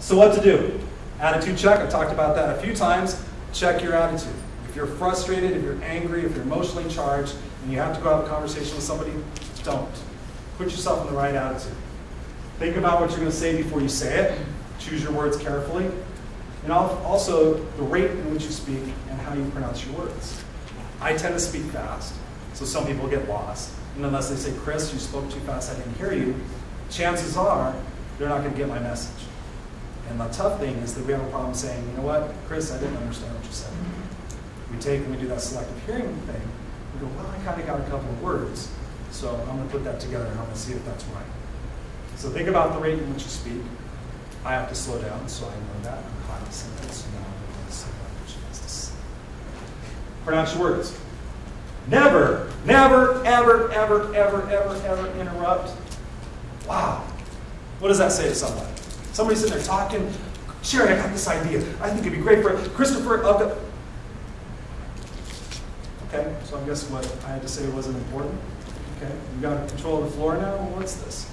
So what to do? Attitude check. I've talked about that a few times. Check your attitude. If you're frustrated, if you're angry, if you're emotionally charged, and you have to go have a conversation with somebody, don't. Put yourself in the right attitude. Think about what you're going to say before you say it. Choose your words carefully. And also the rate in which you speak and how you pronounce your words. I tend to speak fast, so some people get lost. And unless they say, Chris, you spoke too fast, I didn't hear you, chances are they're not going to get my message. And the tough thing is that we have a problem saying, you know what, Chris, I didn't understand what you said. We take and we do that selective hearing thing. We go, well, I kind of got a couple of words, so I'm going to put that together and I'm going to see if that's right. So think about the rate in which you speak. I have to slow down, so I know that. I'm cognizant of it, so now I'm going to say what she has to say. Pronounce your words. Never, never, ever, ever, ever, ever, ever interrupt. Wow. What does that say to somebody? Somebody's sitting there talking, Sherry, I got this idea. I think it'd be great for Christopher. Okay, so I guess what I had to say wasn't important. Okay, you got control of the floor now? Well, what's this?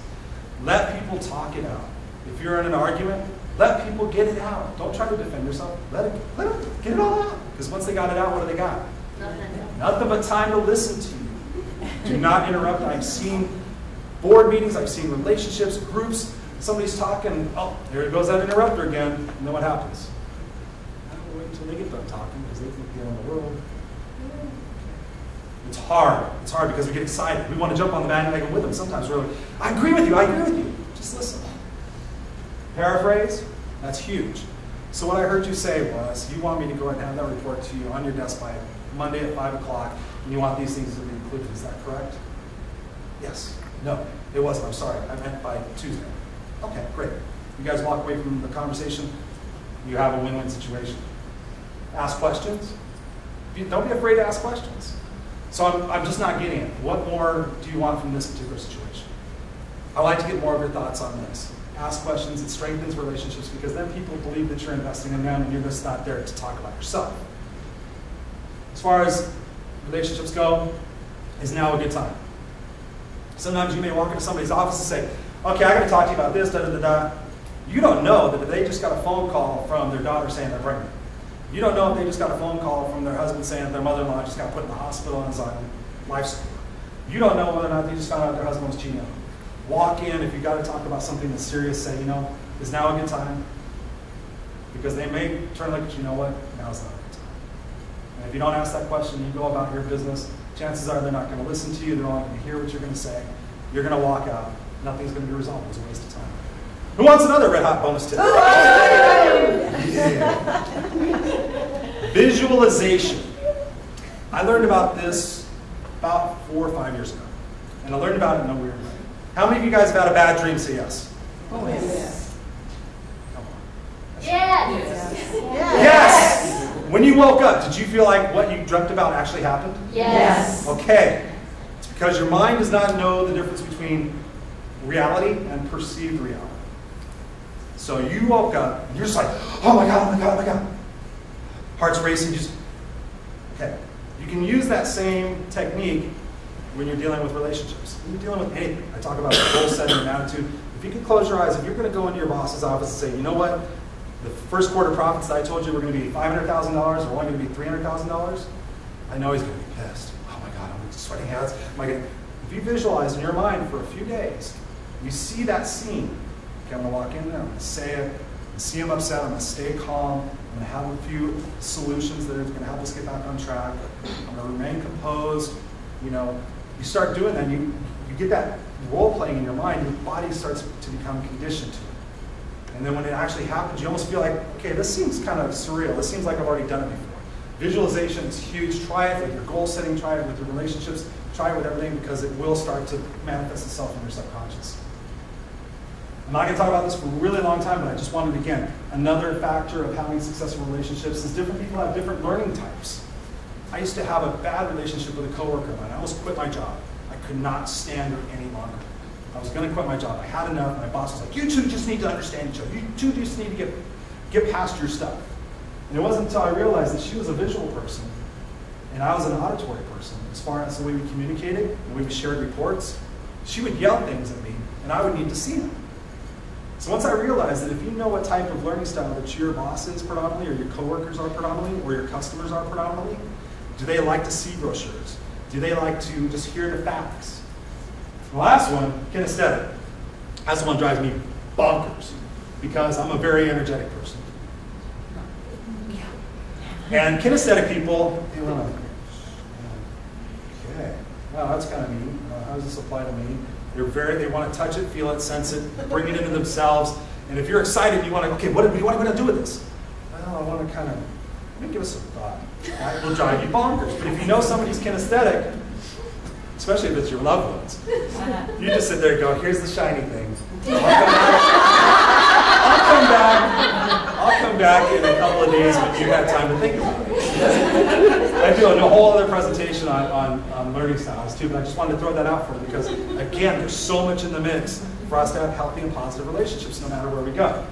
Let people talk it out. If you're in an argument, let people get it out. Don't try to defend yourself. Let them get it all out. Because once they got it out, what do they got? Nothing but time to listen to you. Do not interrupt. I've seen board meetings, I've seen relationships, groups. Somebody's talking, oh, there goes that interrupter again, and then what happens? I don't wait until they get done talking because they think they're in the world. It's hard. It's hard because we get excited. We want to jump on the bandwagon with them. Sometimes we're like, I agree with you, I agree with you. Just listen. Paraphrase, that's huge. So what I heard you say was, you want me to go ahead and have that report to you on your desk by Monday at 5 o'clock, and you want these things to be included. Is that correct? Yes. No, it wasn't. I'm sorry. I meant by Tuesday. Okay, great. You guys walk away from the conversation, you have a win-win situation. Ask questions. Don't be afraid to ask questions. So I'm just not getting it. What more do you want from this particular situation? I like to get more of your thoughts on this. Ask questions. It strengthens relationships because then people believe that you're investing in them and you're just not there to talk about yourself. As far as relationships go, is now a good time. Sometimes you may walk into somebody's office and say, okay, I got to talk to you about this, da-da-da-da. You don't know that if they just got a phone call from their daughter saying they're pregnant. You don't know if they just got a phone call from their husband saying that their mother-in-law just got put in the hospital and is on life support. You don't know whether or not they just found out their husband was cheating on them. Walk in, if you got to talk about something that's serious, say, you know, is now a good time? Because they may turn like, you know what, now's not a good time. And if you don't ask that question, you go about your business, chances are they're not going to listen to you, they're only going to hear what you're going to say, you're going to walk out, nothing's going to be resolved, it's a waste of time. Who wants another Red Hot bonus tip? Yeah. Visualization. I learned about this about 4 or 5 years ago. And I learned about it in a weird way. How many of you guys have had a bad dream? Say yes. Oh, yes. Come on. Yes. Yes. When you woke up, did you feel like what you dreamt about actually happened? Yes. Okay. It's because your mind does not know the difference between reality and perceived reality. So you woke up, and you're just like, oh my God, oh my God, oh my God. Heart's racing, just, okay. You can use that same technique when you're dealing with relationships. When you're dealing with anything. I talk about goal setting and attitude. If you can close your eyes, if you're going to go into your boss's office and say, you know what, the first quarter profits that I told you were going to be $500,000 or only going to be $300,000, I know he's going to be pissed. Oh my God, I'm sweating hands. If you visualize in your mind for a few days, you see that scene. Okay, I'm going to walk in there, I'm going to say it, and see him upset, I'm going to stay calm, I'm going to have a few solutions that are going to help us get back on track, I'm going to remain composed. You know, you start doing that, you get that role playing in your mind, your body starts to become conditioned to it. And then when it actually happens, you almost feel like, okay, this seems kind of surreal, this seems like I've already done it before. Visualization is huge. Try it with your goal setting, try it with your relationships, try it with everything because it will start to manifest itself in your subconscious. I'm not going to talk about this for a really long time, but I just wanted, again, another factor of having successful relationships is different people have different learning types. I used to have a bad relationship with a coworker of mine. I almost quit my job. I could not stand her any longer. I was going to quit my job. I had enough. My boss was like, you two just need to understand each other. You two just need to get past your stuff. And it wasn't until I realized that she was a visual person and I was an auditory person. As far as the way we communicated, the way we shared reports, she would yell things at me and I would need to see them. So once I realized that if you know what type of learning style that your boss is predominantly, or your coworkers are predominantly, or your customers are predominantly, do they like to see brochures? Do they like to just hear the facts? The last one, kinesthetic. That's the one that drives me bonkers because I'm a very energetic person. And kinesthetic people, they want to, okay, wow, that's kind of neat. How does this apply to me? They want to touch it, feel it, sense it, bring it into themselves. And if you're excited, you want to, okay, what are you going to do with this? Well, I want to kind of, let me give it some thought. That will drive you bonkers. But if you know somebody's kinesthetic, especially if it's your loved ones, you just sit there and go, here's the shiny thing. I'll come back in a couple of days when you've had time to think about it. I do a whole other presentation on learning styles too, but I just wanted to throw that out for you because, again, there's so much in the mix for us to have healthy and positive relationships no matter where we go.